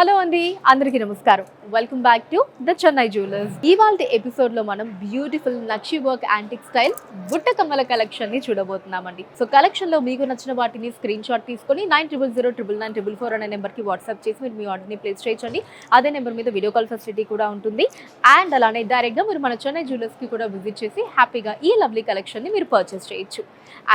Hello అండి, అందరికీ నమస్కారం. Welcome back to the Chennai jewellers. ఇవాల్టి ఎపిసోడ్ లో మనం బ్యూటిఫుల్ నక్షి వర్క్ యాంటిక్ స్టైల్ బుట్ట కమ్మల కలెక్షన్ ని చూడబోతున్నామండి. సో కలెక్షన్ లో మీకు నచ్చిన వాటిని స్క్రీన్ షాట్ తీసుకొని 90099944 అనే నెంబర్ కి వాట్సాప్ చేసి మీరు మీ ఆర్డర్ ని ప్లేస్ చేయొచ్చండి. అదే నెంబర్ మీద వీడియో కాల్ ఫెసిలిటీ కూడా ఉంటుంది. అండ్ అలానే డైరెక్ట్ గా మీరు మన చెన్నై జ్యువెలర్స్ కి కూడా విజిట్ చేసి హ్యాపీగా ఈ లవ్లీ కలెక్షన్ ని మీరు పర్చేస్ చేయొచ్చు.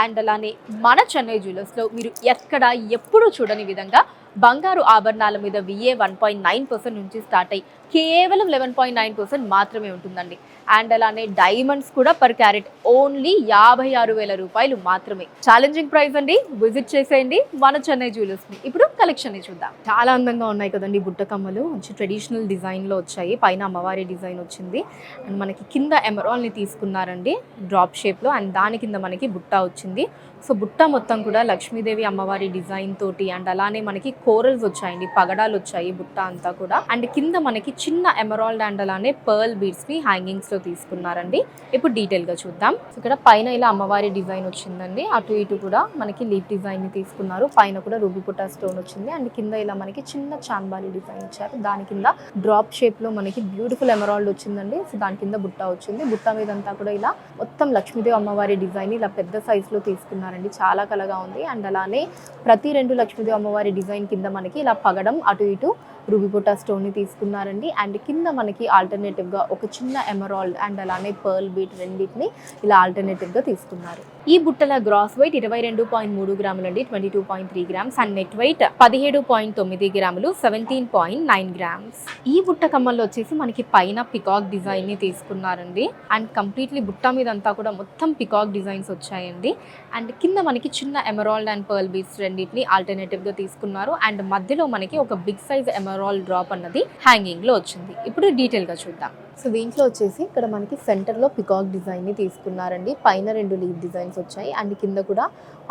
అండ్ అలానే మన చెన్నై జ్యువెలర్స్ లో మీరు ఎక్కడ ఎప్పుడు చూడని విధంగా బంగారు ఆభరణాల మీద VA 1.9% నుంచి స్టార్ట్ అయ్యి కేవలం 11.9% మాత్రమే ఉంటుందండి. అండ్ అలానే డైమండ్స్ కూడా పర్ క్యారెట్ ఓన్లీ 56,000 రూపాయలు మాత్రమే. ఛాలెంజింగ్ ప్రైస్ అండి. విజిట్ చేసేయండి మన చెన్నై జ్యువెలర్స్ ని. ఇప్పుడు కలెక్షన్ ని చూద్దాం. చాలా అందంగా ఉన్నాయి కదండి బుట్ట కమ్మలు. మంచి ట్రెడిషనల్ డిజైన్ లో వచ్చాయి. పైన అమ్మవారి డిజైన్ వచ్చింది అండ్ మనకి కింద ఎమరాల్డ్ ని తీసుకున్నారండి డ్రాప్ షేప్ లో. అండ్ దాని కింద మనకి బుట్ట వచ్చింది. సో బుట్ట మొత్తం కూడా లక్ష్మీదేవి అమ్మవారి డిజైన్ తోటి అండ్ అలానే మనకి కోరల్స్ వచ్చాయండి, పగడాలు వచ్చాయి బుట్ట అంతా కూడా. అండ్ కింద మనకి చిన్న ఎమరాల్డ్ అండ్ అలానే పర్ల్ బీడ్స్ ని హ్యాంగింగ్స్ లో తీసుకున్నారండి. ఇప్పుడు డీటెయిల్ గా చూద్దాం. ఇక్కడ పైన ఇలా అమ్మవారి డిజైన్ వచ్చిందండి, అటు ఇటు కూడా మనకి లీఫ్ డిజైన్ ని తీసుకున్నారు. పైన కూడా రూబీ పుట్టా స్టోన్ వచ్చింది అండ్ కింద ఇలా మనకి చిన్న చాంబాలి డిజైన్ ఇచ్చారు. దాని కింద డ్రాప్ షేప్ లో మనకి బ్యూటిఫుల్ ఎమరాల్డ్ వచ్చిందండి. సో దాని కింద బుట్ట వచ్చింది. బుట్ట మీద అంతా కూడా ఇలా మొత్తం లక్ష్మీదేవి అమ్మవారి డిజైన్ ఇలా పెద్ద సైజ్ లో తీసుకున్నారండి. చాలా కలగా ఉంది. అండ్ అలానే ప్రతి 2 లక్ష్మీదేవి అమ్మవారి డిజైన్ కింద మనకి ఇలా పగడం అటు ఇటు రూబీ పుట్టా స్టోన్ ని తీసుకున్నారండి. అండ్ కింద మనకి ఆల్టర్నేటివ్ గా ఒక చిన్న ఎమరాల్డ్ అండ్ అలానే పర్ల్ బీట్ రెండింటిని ఇలా ఆల్టర్నేటివ్ గా తీసుకున్నారు. ఈ బుట్టల గ్రాస్ వెయిట్ 22.3 గ్రాములు అండి, 22.3 గ్రామ్స్. అండ్ నెట్ వెయిట్ 17.9 గ్రాములు, 17.9 గ్రామ్స్. ఈ బుట్ట కమ్మల్లో వచ్చేసి మనకి పైన పికాక్ డిజైన్ ని తీసుకున్నారండి. అండ్ కంప్లీట్లీ బుట్ట మీద అంతా కూడా మొత్తం పికాక్ డిజైన్స్ వచ్చాయండి. అండ్ కింద మనకి చిన్న ఎమరాల్డ్ అండ్ పర్ల్ బీట్స్ రెండింటిని ఆల్టర్నేటివ్ గా తీసుకున్నారు. అండ్ మధ్యలో మనకి ఒక బిగ్ సైజ్ ఎమరాల్డ్ డ్రాప్ అన్నది హ్యాంగింగ్ లో వచ్చింది. ఇప్పుడు డీటెయిల్ గా చూద్దాం. సో దీంట్లో వచ్చేసి ఇక్కడ మనకి సెంటర్ లో పికాక్ డిజైన్ ని తీసుకున్నారండి. పైన 2 లీఫ్ డిజైన్స్ వచ్చాయి అండ్ కింద కూడా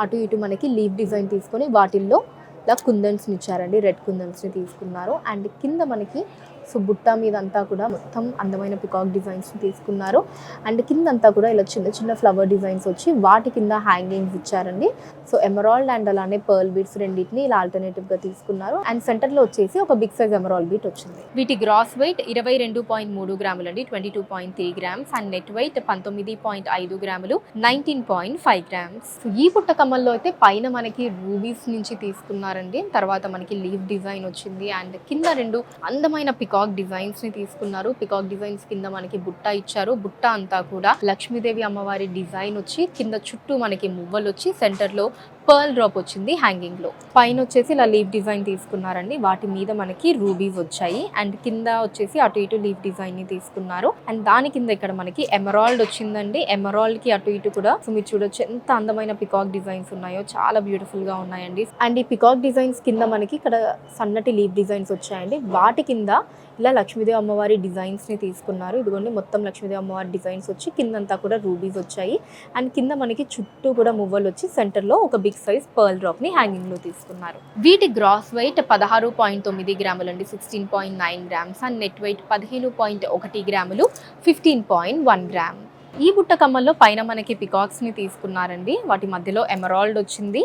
అటు ఇటు మనకి లీఫ్ డిజైన్ తీసుకొని వాటిల్లో ఇలా కుందన్స్ ని ఇచ్చారండి, రెడ్ కుందన్స్ ని తీసుకున్నారు. అండ్ కింద మనకి సో బుట్ట మీద అంతా కూడా మొత్తం అందమైన పికాక్ డిజైన్స్ తీసుకున్నారు. అండ్ కింద అంతా కూడా ఇలా చిన్న చిన్న ఫ్లవర్ డిజైన్స్ వచ్చి వాటి కింద హ్యాంగింగ్స్ ఇచ్చారండి. సో ఎమరాల్డ్ అండ్ అలానే పర్ల్ బీట్స్ రెండింటిని ఇలా ఆల్టర్నేటివ్ గా తీసుకున్నారు. అండ్ సెంటర్ లో వచ్చేసి ఒక బిగ్ సైజ్ ఎమరాల్డ్ బీట్ వచ్చింది. వీటి గ్రాస్ వెయిట్ 22.3 గ్రాములు అండి, 22.3 గ్రామ్స్. అండ్ నెట్ వెయిట్ 19.5 గ్రాములు, 19.5 గ్రామ్స్. ఈ బుట్ట కమ్మల్లో అయితే పైన మనకి రూబీస్ నుంచి తీసుకున్నారండి. తర్వాత మనకి లీఫ్ డిజైన్ వచ్చింది అండ్ కింద 2 అందమైన పికాక్ డిజైన్స్ ని తీసుకున్నారు. పికాక్ డిజైన్స్ కింద మనకి బుట్ట ఇచ్చారు. బుట్ట అంతా కూడా లక్ష్మీదేవి అమ్మవారి డిజైన్ వచ్చి కింద చుట్టూ మనకి మువ్వలు వచ్చి సెంటర్ లో పర్ల్ డ్రాప్ వచ్చింది హ్యాంగింగ్ లో. పైన వచ్చేసి ఇలా లీఫ్ డిజైన్ తీసుకున్నారండి, వాటి మీద మనకి రూబీస్ వచ్చాయి. అండ్ కింద వచ్చేసి అటు ఇటు లీఫ్ డిజైన్ ని తీసుకున్నారు. అండ్ దాని కింద ఇక్కడ మనకి ఎమరాల్డ్ వచ్చిందండి. ఎమరాల్డ్ కి అటు ఇటు కూడా సో మీరు చూడొచ్చు ఎంత అందమైన పికాక్ డిజైన్స్ ఉన్నాయో, చాలా బ్యూటిఫుల్ గా ఉన్నాయండి. అండ్ ఈ పికాక్ డిజైన్స్ కింద మనకి ఇక్కడ సన్నటి లీఫ్ డిజైన్స్ వచ్చాయండి. వాటి కింద ఇలా లక్ష్మీదేవి అమ్మవారి డిజైన్స్ ని తీసుకున్నారు. ఇదిగోండి మొత్తం లక్ష్మీదేవి అమ్మవారి డిజైన్స్ వచ్చి కిందంతా కూడా రూబీస్ వచ్చాయి. అండ్ కింద మనకి చుట్టూ కూడా మువ్వలు వచ్చి సెంటర్ లో ఒక బిగ్ సైజ్ పర్ల్ డ్రాప్ ని హ్యాంగింగ్ లో తీసుకున్నారు. వీటి గ్రాస్ వెయిట్ 16.9 గ్రాములు అండి, 16.9 గ్రామ్స్. అండ్ నెట్ వెయిట్ 15.1 గ్రాములు, 15.1 గ్రామ్. ఈ బుట్ట కమ్మల్లో పైన మనకి పికాక్స్ ని తీసుకున్నారండి. వాటి మధ్యలో ఎమరాల్డ్ వచ్చింది.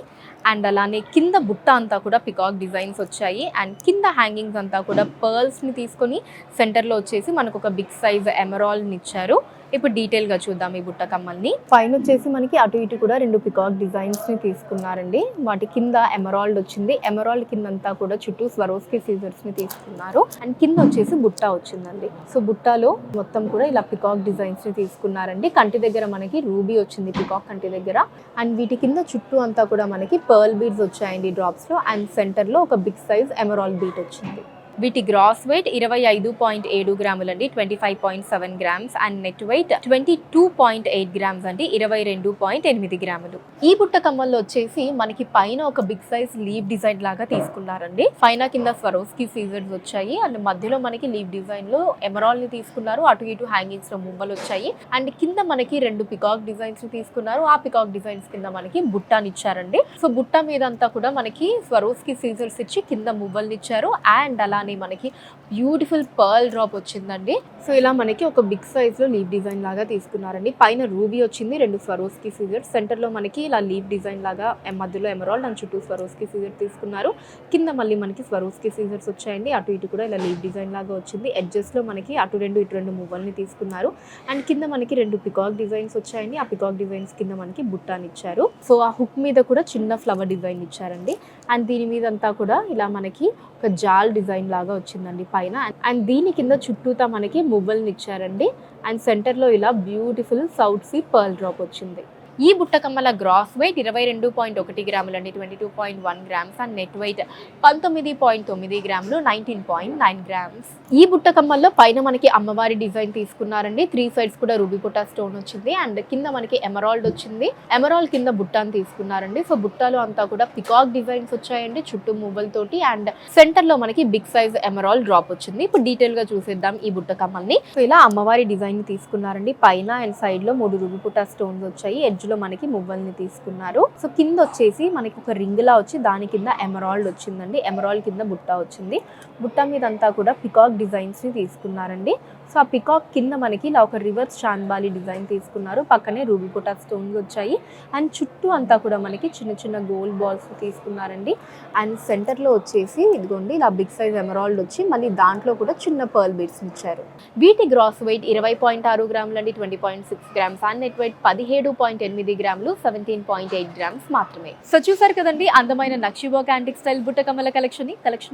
అండ్ అలానే కింద బుట్ట అంతా కూడా పికాక్ డిజైన్స్ వచ్చాయి. అండ్ కింద హ్యాంగింగ్స్ అంతా కూడా పర్ల్స్ ని తీసుకొని సెంటర్ లో వచ్చేసి మనకు ఒక బిగ్ సైజ్ ఎమరాల్డ్ ని ఇచ్చారు. ఇప్పుడు డీటెయిల్ గా చూద్దాం ఈ బుట్ట కమ్మల్ని. పైన వచ్చేసి మనకి అటు ఇటు కూడా 2 పికాక్ డిజైన్స్ ని తీసుకున్నారండి. వాటి కింద ఎమరాల్డ్ వచ్చింది. ఎమరాల్డ్ కింద అంతా కూడా చుట్టూ స్వరోస్కి సీజర్స్ ని తీసుకున్నారు. అండ్ కింద వచ్చేసి బుట్ట వచ్చిందండి. సో బుట్టలో మొత్తం కూడా ఇలా పికాక్ డిజైన్స్ ని తీసుకున్నారండి. కంటి దగ్గర మనకి రూబీ వచ్చింది పికాక్ కంటి దగ్గర. అండ్ వీటి కింద చుట్టూ అంతా కూడా మనకి పర్ల్ బీడ్స్ వచ్చాయండి డ్రాప్స్ లో. అండ్ సెంటర్ లో ఒక బిగ్ సైజ్ ఎమరాల్డ్ బీట్ వచ్చింది. వీటి గ్రాస్ వెయిట్ 25.7 గ్రాములు అండి, 25.7 grams. And net weight 22.8 grams అండి, 22.8 గ్రాములు. ఈ బుట్ట కమ్మల్లో వచ్చేసి మనకి పైన ఒక బిగ్ సైజ్ లీవ్ డిజైన్ లాగా తీసుకున్నారండి. పైన కింద స్వరోస్కి సీజర్స్ వచ్చాయి. అండ్ మధ్యలో మనకి లీవ్ డిజైన్ లో ఎమరాల్డ్ ని తీసుకున్నారు. అటు ఇటు హ్యాంగింగ్స్ లో మువ్వలు వచ్చాయి. అండ్ కింద మనకి 2 పికాక్ డిజైన్స్ ని తీసుకున్నారు. ఆ పికాక్ డిజైన్స్ కింద మనకి బుట్టాని ఇచ్చారండి. సో బుట్ట మీద అంతా కూడా మనకి స్వరోస్కి సీజర్స్ ఇచ్చి కింద మువ్వల్ని ఇచ్చారు. అండ్ అలా అలానే మనకి బ్యూటిఫుల్ పర్ల్ డ్రాప్ వచ్చిందండి. సో ఇలా మనకి ఒక బిగ్ సైజ్లో లీవ్ డిజైన్ లాగా తీసుకున్నారండి. పైన రూబీ వచ్చింది, 2 స్వరోస్కి సీజర్స్, సెంటర్లో మనకి ఇలా లీవ్ డిజైన్ లాగా మధ్యలో ఎమరాల్డ్ అండ్ చుట్టూ స్వరోస్కి సీజర్ తీసుకున్నారు. కింద మళ్ళీ మనకి స్వరోస్కి సీజర్స్ వచ్చాయండి. అటు ఇటు కూడా ఇలా లీవ్ డిజైన్ లాగా వచ్చింది. ఎడ్జెస్లో మనకి అటు 2 ఇటు 2 మువ్వల్ని తీసుకున్నారు. అండ్ కింద మనకి 2 పికాక్ డిజైన్స్ వచ్చాయండి. ఆ పికాక్ డిజైన్స్ కింద మనకి బుట్టాని ఇచ్చారు. సో ఆ హుక్ మీద కూడా చిన్న ఫ్లవర్ డిజైన్ ఇచ్చారండి. అండ్ దీని మీద అంతా కూడా ఇలా మనకి ఒక జాల్ డిజైన్ లాగా వచ్చిందండి పైన. అండ్ దీని కింద చుట్టూతా మనకి మువ్వల్ని ఇచ్చారండి. అండ్ సెంటర్లో ఇలా beautiful south sea pearl drop వచ్చింది. ఈ బుట్టకమ్మల గ్రాస్ వెయిట్ 22.1 గ్రాములు అండి, 22.1 గ్రామ్స్. అండ్ నెట్ వెయిట్ 19.9 గ్రాములు, 19.9 గ్రామ్స్. ఈ బుట్టకమ్మల్లో పైన మనకి అమ్మవారి డిజైన్ తీసుకున్నారండి. 3 సైడ్స్ కూడా రూబీ బుట్టా స్టోన్ వచ్చింది. అండ్ కింద మనకి ఎమరాల్డ్ వచ్చింది. ఎమరాల్డ్ కింద బుట్టాని తీసుకున్నారండి. సో బుట్టాలో అంతా కూడా పికాక్ డిజైన్స్ వచ్చాయండి చుట్టూ మువ్వలతోటి. అండ్ సెంటర్ లో మనకి బిగ్ సైజ్ ఎమరాల్డ్ డ్రాప్ వచ్చింది. ఇప్పుడు డీటెయిల్ గా చూసేద్దాం ఈ బుట్టకమ్మల్ని. సో ఇలా అమ్మవారి డిజైన్ తీసుకున్నారండి. పైన అండ్ సైడ్ లో 3 రూబీ బుట్టా స్టోన్స్ వచ్చాయి. ఎడ్జ్ లో మనకి మువ్వల్ని తీసుకున్నారు. సో కింద వచ్చేసి మనకి ఒక రింగ్ లా వచ్చి దాని కింద ఎమరాల్డ్ వచ్చిందండి. ఎమరాల్డ్ కింద బుట్ట వచ్చింది. బుట్ట మీద అంతా కూడా పికాక్ డిజైన్స్ ని తీసుకున్నారండి. సో ఆ పికాక్ కింద మనకి ఇలా ఒక రివర్స్ చాంబాలి డిజైన్ తీసుకున్నారు. పక్కనే రూబీ బుట్టా స్టోన్స్ వచ్చాయి. అండ్ చుట్టూ అంతా కూడా మనకి చిన్న చిన్న గోల్డ్ బాల్స్ తీసుకున్నారండి. అండ్ సెంటర్ లో వచ్చేసి ఇదిగోండి ఇలా బిగ్ సైజ్ ఎమరాల్డ్ వచ్చి మళ్ళీ దాంట్లో కూడా చిన్న పర్ల్ బీడ్స్ ఇచ్చారు. వీటి గ్రాస్ వెయిట్ 20.6 గ్రాములు అండి, 20.6 గ్రామ్స్. అండ్ నెట్ వెయిట్ 17.8 గ్రాములు, 17.8 గ్రామ్స్ మాత్రమే. సో చూసారు కదండి అందమైన నక్షి వర్క్ యాంటిక్ స్టైల్ బుట్టకమ్మల కలెక్షన్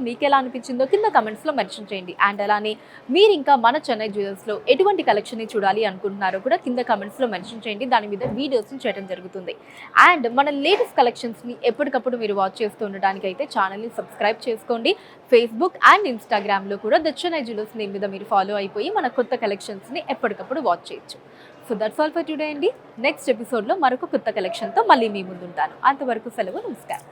మీకు ఎలా అనిపించిందో కింద కమెంట్స్ లో మెన్షన్ చేయండి. అండ్ అలానే మీరు ఇంకా మన చెన్నై జ్యువెలర్స్ లో ఎటువంటి కలెక్షన్ ని చూడాలి అనుకుంటున్నారో కూడా కింద కమెంట్స్ లో మెన్షన్ చేయండి. దాని మీద వీడియోస్ చేయడం జరుగుతుంది. అండ్ మన లేటెస్ట్ కలెక్షన్స్ ని ఎప్పటికప్పుడు మీరు వాచ్ చేస్తూ ఉండడానికి అయితే ఛానల్ ని సబ్స్క్రైబ్ చేసుకోండి. ఫేస్బుక్ అండ్ ఇన్స్టాగ్రామ్ లో కూడా ద చెన్నై జ్యువెలర్స్ నేమ్ మీద మీరు ఫాలో అయిపోయి మన కొత్త కలెక్షన్స్ ని ఎప్పటికప్పుడు వాచ్ చేయొచ్చు. So that's all for today అండి. నెక్స్ట్ ఎపిసోడ్లో మరొక కొత్త కలెక్షన్తో మళ్ళీ మీ ముందుంటాను. అంతవరకు సెలవు, నమస్కారం.